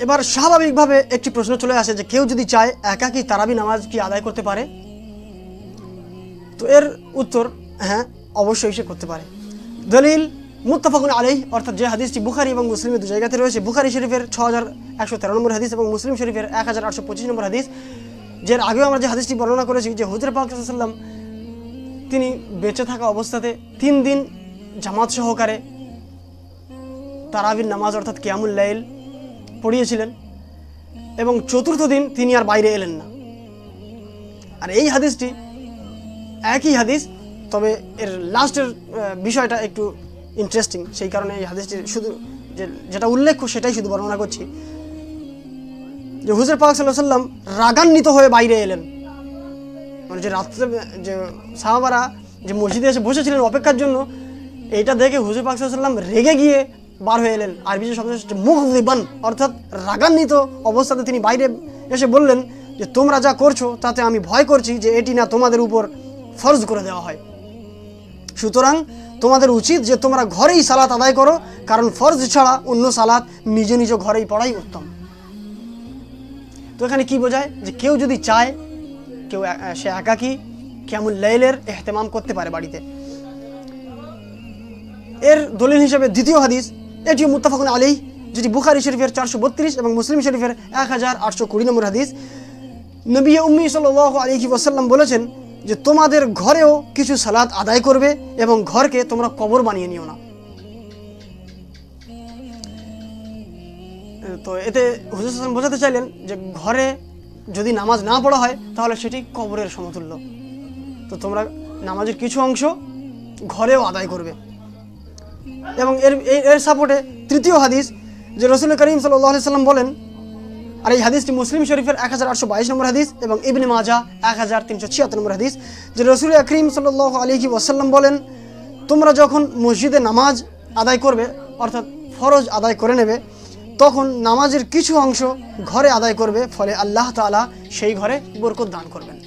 এবার স্বাভাবিকভাবে একটি প্রশ্ন চলে আসে যে কেউ যদি চায় একাকী তারাবি নামাজ কি আদায় করতে পারে? তো এর উত্তর হ্যাঁ, অবশ্যই সে করতে পারে। দলিল মুত্তাফাকুন আলাইহ, অর্থাৎ যে হাদিসটি বুখারী এবং মুসলিমের দু জায়গাতে রয়েছে। বুখারী শরীফের 6113 নম্বর হাদিস এবং মুসলিম শরীফের 1825 নম্বর হাদিস। যে আগেও আমরা যে হাদিসটি বর্ণনা করেছি যে হুজুর পাক সাল্লাল্লাহু আলাইহি ওয়াসাল্লাম তিনি বেঁচে থাকা অবস্থাতে 3 দিন জামাত সহকারে তারাবির নামাজ অর্থাৎ কিয়ামুল লাইল পড়িয়েছিলেন এবং চতুর্থ দিন তিনি আর বাইরে এলেন না। আর এই হাদিসটি একই হাদিস, তবে এর লাস্টের বিষয়টা একটু ইন্টারেস্টিং, সেই কারণে এই হাদিসটি শুধু যেটা উল্লেখ্য সেটাই শুধু বর্ণনা করছি। যে হুজুর পাক সাল্লাল্লাহু আলাইহি ওয়াসাল্লাম রাগান্বিত হয়ে বাইরে এলেন, মানে যে রাত্রে যে সাহাবারা যে মসজিদে এসে বসেছিলেন অপেক্ষার জন্য, এইটা দেখে হুজুর পাক সাল্লাল্লাহু আলাইহি ওয়াসাল্লাম রেগে গিয়ে বার হয়ে এলেন। আর বিশেষ শব্দ হচ্ছে মুগযিবান, অর্থাৎ রাগান্বিত অবস্থাতে তিনি বাইরে এসে বললেন যে তোমরা যা করছো তাতে আমি ভয় করছি যে এটি না তোমাদের উপর ফরজ করে দেওয়া হয়। সুতরাং তোমাদের উচিত যে তোমরা ঘরেই সালাত আদায় করো, কারণ ফরজ ছাড়া অন্য সালাত নিজ নিজ ঘরেই পড়াই উত্তম। তো এখানে কি বোঝায় যে কেউ যদি চায়, কেউ সে একাকী কিয়ামুল লাইলের ইহতিমাম করতে পারে বাড়িতে। এর দলিল হিসেবে দ্বিতীয় হাদিস, এটিও মুত্তাফাকুন আলাইহ, যেটি বুখারী শরীফের 432 এবং মুসলিম শরীফের 1820 নম্বর হাদিস। নবী উম্মি সাল্লাল্লাহু আলাইহি ওয়াসাল্লাম বলেছেন যে তোমাদের ঘরেও কিছু সালাত আদায় করবে এবং ঘরকে তোমরা কবর বানিয়ে নিও না। তো এতে হুজুর সাল্লাল্লাহু আলাইহি ওয়াসাল্লাম বোঝাতে চাইলেন যে ঘরে যদি নামাজ না পড়া হয় তাহলে সেটি কবরের সমতুল্য। তো তোমরা নামাজের কিছু অংশ ঘরেও আদায় করবে। এবং এর সাপোর্টে তৃতীয় হাদিস, যে রাসূল করিম সাল্লাল্লাহু আলাইহি ওয়াসাল্লাম বলেন, আর এই হাদিসটি মুসলিম শরীফের 1822 নম্বর হাদিস এবং ইবনে মাজাহ 1376 নম্বর হাদিস, যে রাসূল করিম সাল্লাল্লাহু আলাইহি ওয়াসাল্লাম বলেন, তোমরা যখন মসজিদে নামাজ আদায় করবে অর্থাৎ ফরজ আদায় করে নেবে, তখন নামাজের কিছু অংশ ঘরে আদায় করবে, ফলে আল্লাহ তাআলা সেই ঘরে বরকত দান করবেন।